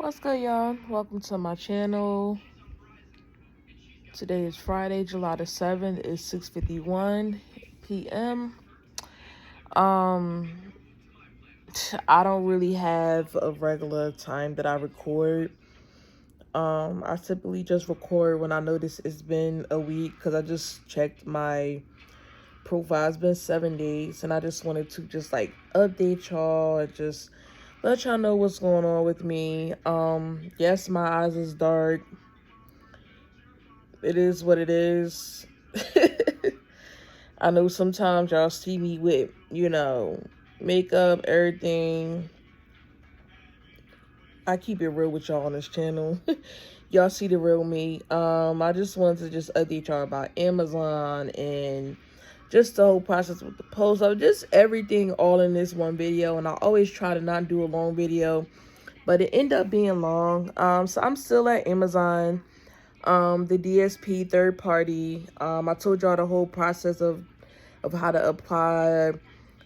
What's good, y'all? Welcome to my channel. Today is Friday, July the 7th. It's 6:51 p.m. Um, I don't really have a regular time that I record. I typically just record when I notice it's been a week because I just checked my profile. It's been 7 days, and I just wanted to just like update y'all and just let y'all know what's going on with me. Yes, my eyes is dark. It is what it is. I know sometimes y'all see me with, makeup, everything. I keep it real with y'all on this channel. Y'all see the real me. I just wanted to just update y'all about Amazon and just the whole process with the post of just everything all in this one video. And I always try to not do a long video, but it ended up being long. So I'm still at Amazon. The dSP third party. I told y'all the whole process of how to apply,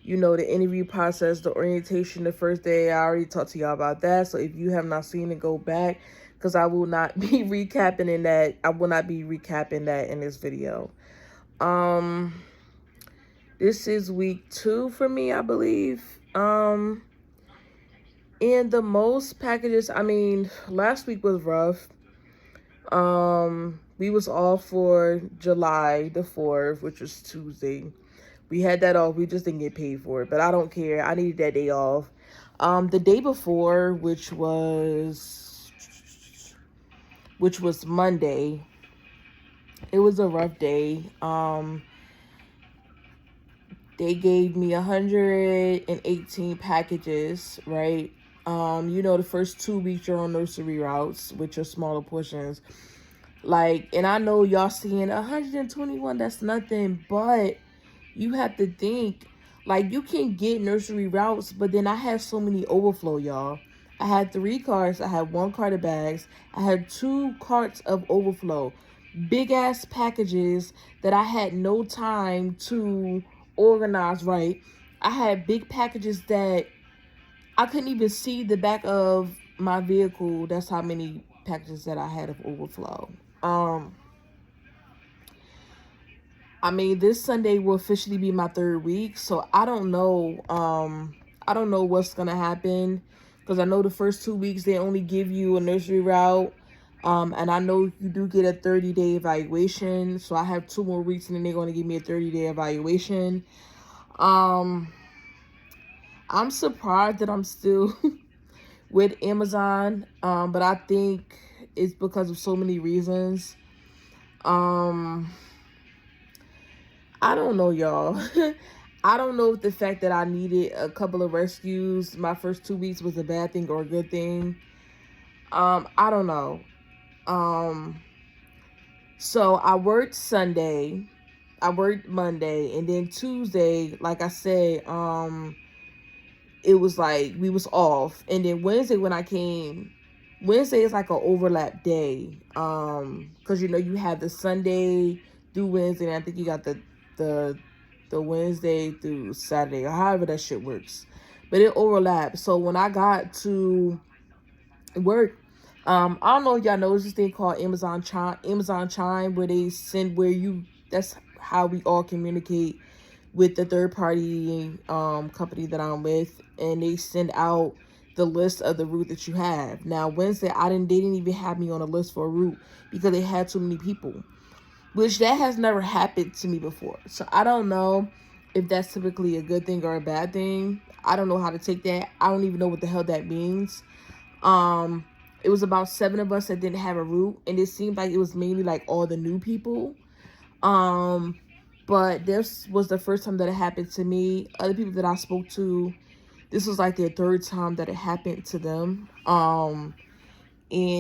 the interview process, the orientation the first day. I already talked to y'all about that. So if you have not seen it, go back, because I will not be recapping in that. I will not be recapping that in this video. This is week 2 for me, I believe. And the most packages, last week was rough. We was off for July the 4th, which was Tuesday. We had that off. We just didn't get paid for it, but I don't care. I needed that day off. The day before, which was Monday, it was a rough day. They gave me 118 packages, right? The first 2 weeks you're on nursery routes, which are smaller portions. And I know y'all seeing 121, that's nothing, but you have to think, you can get nursery routes, but then I had so many overflow, y'all. I had 3 carts. I had 1 cart of bags. I had 2 carts of overflow. Big ass packages that I had no time to organize right. I had big packages that I couldn't even see the back of my vehicle. That's how many packages that I had of overflow. This Sunday will officially be my 3rd week, so I don't know. I don't know what's gonna happen, because I know the first 2 weeks they only give you a nursery route, and I know you do get a 30-day evaluation. So I have 2 more weeks, and then they're gonna give me a 30-day evaluation. I'm surprised that I'm still with Amazon, but I think it's because of so many reasons. I don't know, y'all. I don't know if the fact that I needed a couple of rescues my first 2 weeks was a bad thing or a good thing. I don't know. So I worked Sunday, I worked Monday, and then Tuesday, like I said, it was like we was off. And then Wednesday when I came, Wednesday is like an overlap day. Because you have the Sunday through Wednesday, and I think you got the Wednesday through Saturday, or however that shit works. But it overlaps. So when I got to work, I don't know if y'all know this thing called Amazon Chime, where they send that's how we all communicate with the third party company that I'm with, and they send out the list of the route that you have. Now Wednesday, they didn't even have me on a list for a route because they had too many people, which that has never happened to me before. So I don't know if that's typically a good thing or a bad thing. I don't know how to take that. I don't even know what the hell that means. It was about 7 of us that didn't have a route, and it seemed like it was mainly like all the new people. But this was the first time that it happened to me. Other people that I spoke to, this was like their 3rd time that it happened to them. And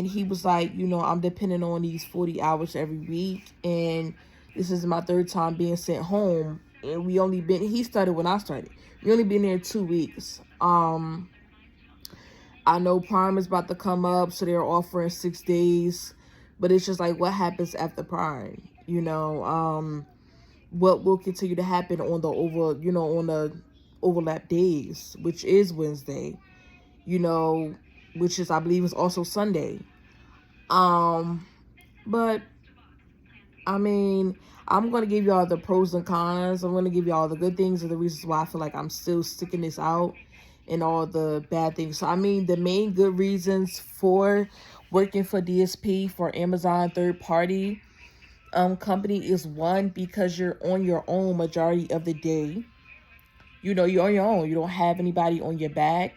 he was like, I'm depending on these 40 hours every week, and this is my 3rd time being sent home. And he started when I started. We only been there 2 weeks. I know Prime is about to come up, so they're offering 6 days, but it's just like, what happens after Prime? What will continue to happen on the overlap days, which is Wednesday? which is, I believe, is also Sunday. But I mean, I'm gonna give y'all the pros and cons. I'm gonna give y'all the good things and the reasons why I feel like I'm still sticking this out, and all the bad things. So I mean, the main good reasons for working for DSP, for Amazon third party company, is one, because you're on your own majority of the day. You know, you're on your own. You don't have anybody on your back.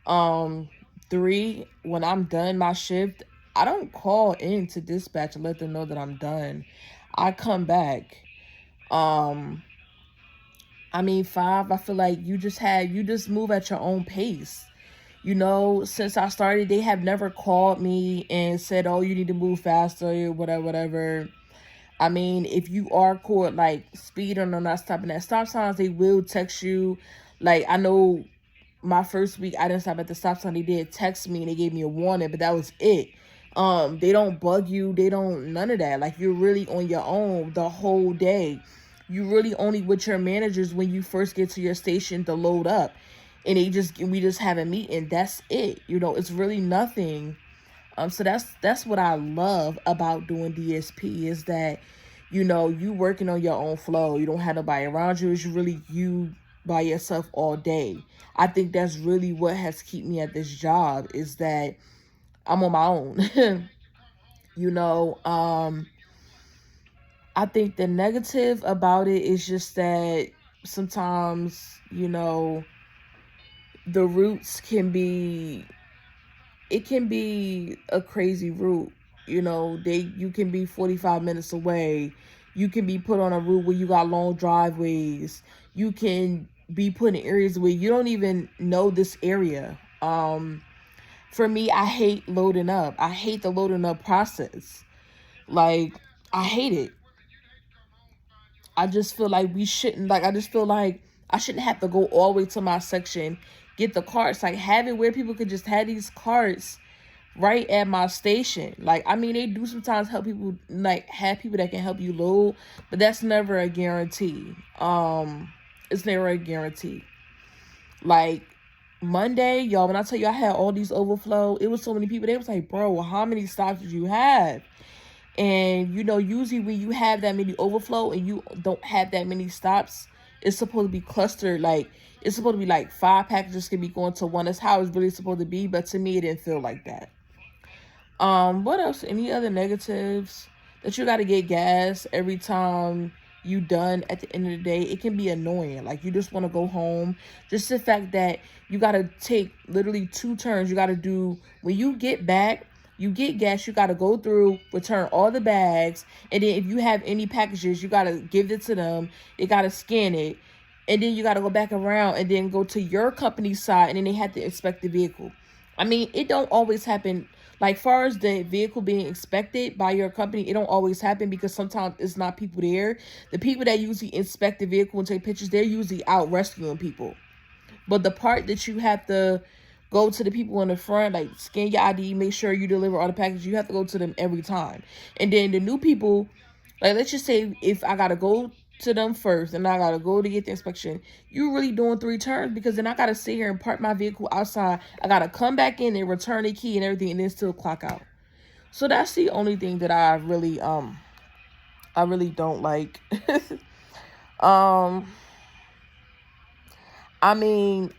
Um, Three, when I'm done my shift, I don't call in to dispatch and let them know that I'm done. I come back. Um, I mean, five, I feel like you just move at your own pace. You know, since I started, they have never called me and said, "Oh, you need to move faster," whatever, whatever. I mean, if you are caught like speeding or not stopping at stop signs, they will text you. Like, I know my first week I didn't stop at the stop sign. They did text me and they gave me a warning, but that was it. They don't bug you. They don't, none of that. Like, you're really on your own the whole day. You really only with your managers when you first get to your station to load up, and we just have a meeting. That's it. You know, it's really nothing. So that's what I love about doing DSP, is that, you know, you working on your own flow. You don't have nobody around you. It's really you by yourself all day. I think that's really what has kept me at this job, is that I'm on my own. You know, I think the negative about it is just that sometimes, you know, the routes can be, it can be a crazy route. You know, you can be 45 minutes away. You can be put on a route where you got long driveways. You can be put in areas where you don't even know this area. For me, I hate loading up. I hate the loading up process. Like, I hate it. I just feel like we shouldn't, like, I just feel like I shouldn't have to go all the way to my section, get the carts. Like, have it where people could just have these carts right at my station. Like, I mean, they do sometimes help people, like, have people that can help you load, but that's never a guarantee. It's never a guarantee. Like, Monday, y'all, when I tell you I had all these overflow, it was so many people. They was like, "Bro, how many stops did you have?" And, you know, usually when you have that many overflow and you don't have that many stops, it's supposed to be clustered. Like, it's supposed to be like 5 packages can be going to one. That's how it's really supposed to be. But to me, it didn't feel like that. What else? Any other negatives? That you got to get gas every time you done at the end of the day. It can be annoying. Like, you just want to go home. Just the fact that you got to take literally 2 turns. You got to do, when you get back, you get gas, you got to go through, return all the bags, and then if you have any packages, you got to give it to them. They got to scan it, and then you got to go back around and then go to your company's side, and then they have to inspect the vehicle. I mean, it don't always happen. Like, far as the vehicle being inspected by your company, it don't always happen, because sometimes it's not people there. The people that usually inspect the vehicle and take pictures, they're usually out rescuing people. But the part that you have to go to the people in the front, like, scan your ID, make sure you deliver all the packages, you have to go to them every time. And then the new people, like, let's just say if I got to go to them first and I got to go to get the inspection, you're really doing 3 turns, because then I got to sit here and park my vehicle outside. I got to come back in and return the key and everything, and then still clock out. So that's the only thing that I really don't like. I mean,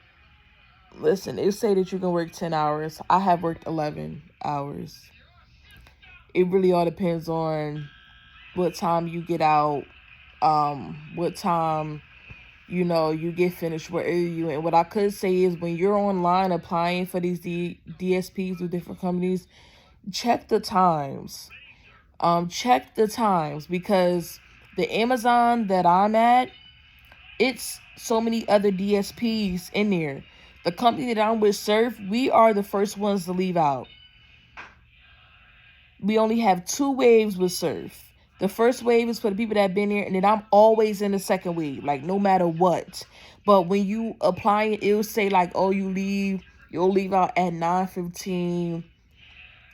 listen, they say that you can work 10 hours. I have worked 11 hours. It really all depends on what time you get out, what time, you know, you get finished, where area you in. What I could say is, when you're online applying for these DSPs with different companies, check the times. Check the times, because the Amazon that I'm at, it's so many other DSPs in there. The company that I'm with, Surf, we are the first ones to leave out. We only have 2 waves with Surf. The first wave is for the people that have been there, and then I'm always in the second wave, like, no matter what. But when you apply it, it'll say, like, oh, you'll leave out at 9:15,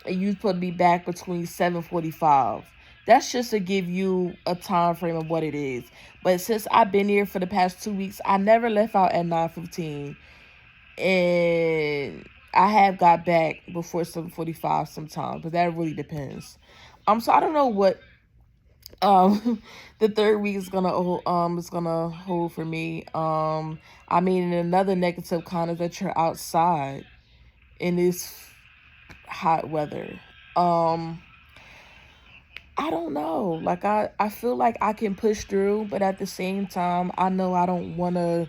and you're supposed to be back between 7:45. That's just to give you a time frame of what it is. But since I've been here for the past 2 weeks, I never left out at 9:15. And I have got back before 7:45 sometimes, but that really depends. So I don't know what the third week is gonna hold for me. I mean, another negative kind is that you're outside in this hot weather. Um, I don't know. Like I feel like I can push through, but at the same time, I know I don't want to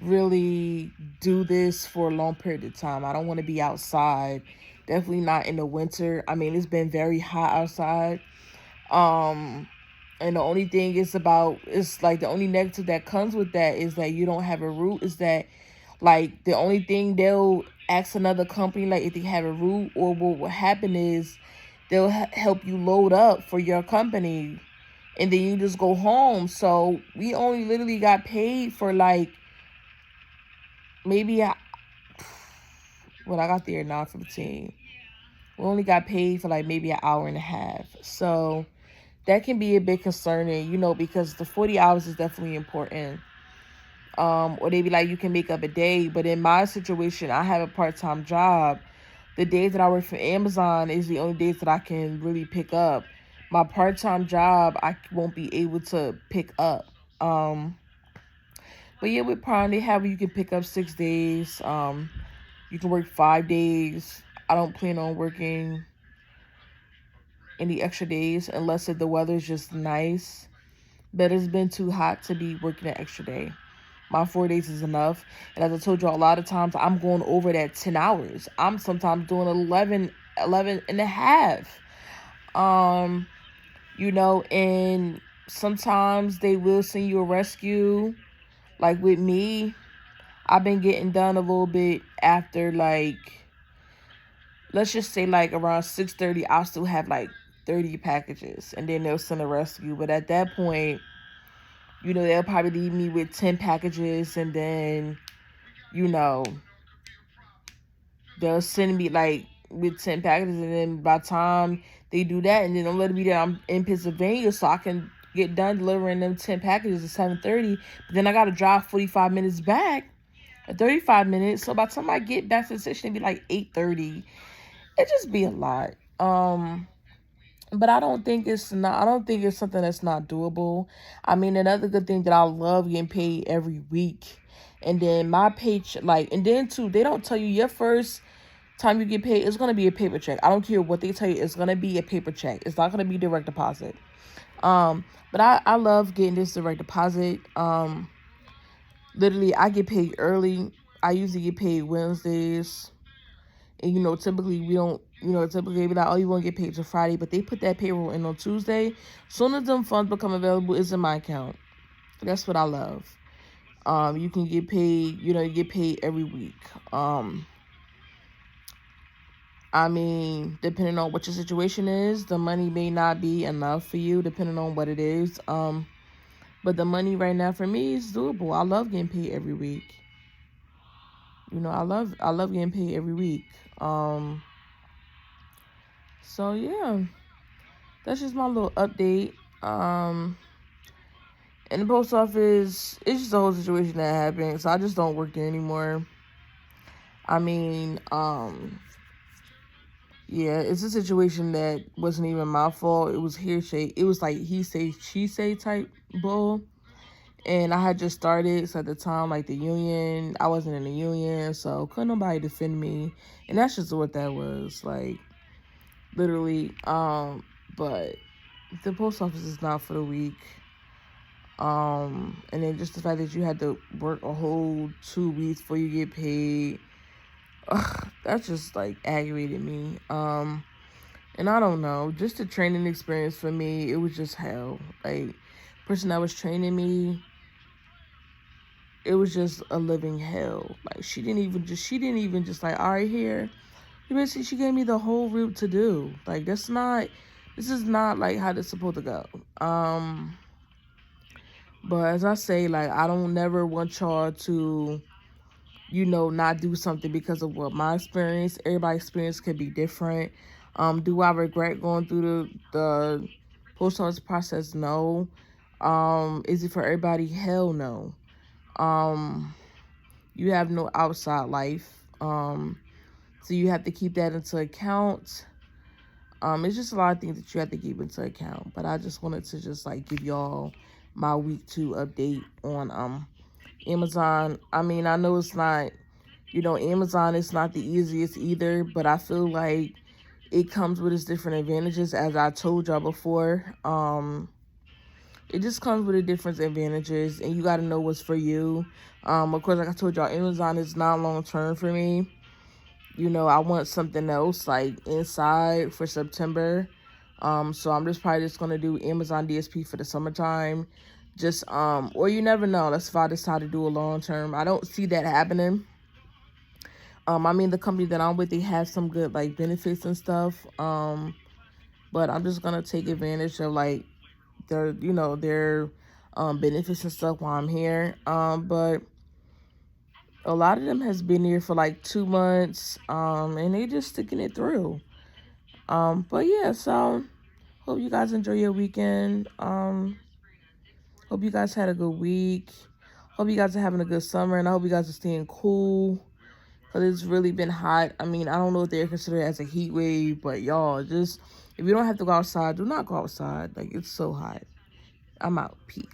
really do this for a long period of time. I don't want to be outside. Definitely not in the winter. I mean, it's been very hot outside. Um, and the only thing is about it's like the only negative that comes with that is that you don't have a route. Is that like the only thing they'll ask another company like if they have a route, or what will happen is they'll help you load up for your company, and then you just go home. So we only literally got paid for like maybe when I got there at 9:15. We only got paid for like maybe an hour and a half. So that can be a bit concerning, because the 40 hours is definitely important. Or they be like, you can make up a day. But in my situation, I have a part-time job. The days that I work for Amazon is the only days that I can really pick up. My part-time job, I won't be able to pick up. But yeah, with Prime, they have you can pick up 6 days. You can work 5 days. I don't plan on working any extra days unless if the weather's just nice. But it's been too hot to be working an extra day. My 4 days is enough. And as I told you, a lot of times I'm going over that 10 hours. I'm sometimes doing 11 and a half. Um, and sometimes they will send you a rescue. Like with me, I've been getting done a little bit after, like, let's just say like around 6:30, I'll still have like 30 packages, and then they'll send a rescue. But at that point, they'll probably leave me with 10 packages, and then, you know, they'll send me like with 10 packages, and then by the time they do that, and then they'll let me that I'm in Pennsylvania, so I can get done delivering them 10 packages at 7:30. But then I gotta drive 45 minutes back, 35 minutes. So by the time I get back to the station, it'd be like 8:30. It just be a lot. But I don't think it's something that's not doable. I mean, another good thing that I love getting paid every week. And then my paycheck, like, and then too, they don't tell you your first time you get paid, it's gonna be a paper check. I don't care what they tell you, it's gonna be a paper check. It's not gonna be direct deposit. But I love getting this direct deposit. Literally I get paid early. I usually get paid Wednesdays. And typically we don't, typically they be like, oh, you won't get paid till Friday, but they put that payroll in on Tuesday. Soon as them funds become available, it's in my account. That's what I love. You can get paid, you get paid every week. I mean, depending on what your situation is, the money may not be enough for you, depending on what it is. But the money right now for me is doable. I love getting paid every week. I love getting paid every week. So yeah, that's just my little update. And the post office, it's just a whole situation that happened, so I just don't work there anymore. I mean, yeah, it's a situation that wasn't even my fault. It was hearsay. It was like he say, she say type bull. And I had just started, so at the time, like the union, I wasn't in the union, so couldn't nobody defend me. And that's just what that was, like, literally. But the post office is not for the weak. And then just the fact that you had to work a whole 2 weeks before you get paid, that just like aggravated me. And I don't know, just the training experience for me, it was just hell. Like, person that was training me, it was just a living hell. Like, she didn't even just like, all right, here. Basically, she gave me the whole route to do. Like, this is not like how this supposed to go. But as I say, like, I don't never want y'all to, not do something because of what my experience. Everybody's experience could be different. Do I regret going through the post office process? No. Is it for everybody? Hell no. You have no outside life. So you have to keep that into account. It's just a lot of things that you have to keep into account. But I just wanted to just like give y'all my week 2 update on Amazon. I mean, I know it's not, Amazon is not the easiest either, but I feel like it comes with its different advantages, as I told y'all before. It just comes with a different advantages, and you got to know what's for you. Of course, like I told y'all, Amazon is not long term for me. I want something else like inside for September. So I'm just probably just gonna do Amazon DSP for the summertime. Just or you never know. That's if I decide to do a long term. I don't see that happening. I mean, the company that I'm with, they have some good like benefits and stuff. But I'm just gonna take advantage of like their benefits and stuff while I'm here. But a lot of them has been here for like 2 months, and they just sticking it through. But yeah, so hope you guys enjoy your weekend. Hope you guys had a good week. Hope you guys are having a good summer, and I hope you guys are staying cool, because it's really been hot. I mean, I don't know if they're considered as a heat wave, but y'all, just if you don't have to go outside, do not go outside. Like, it's so hot. I'm out. Peace.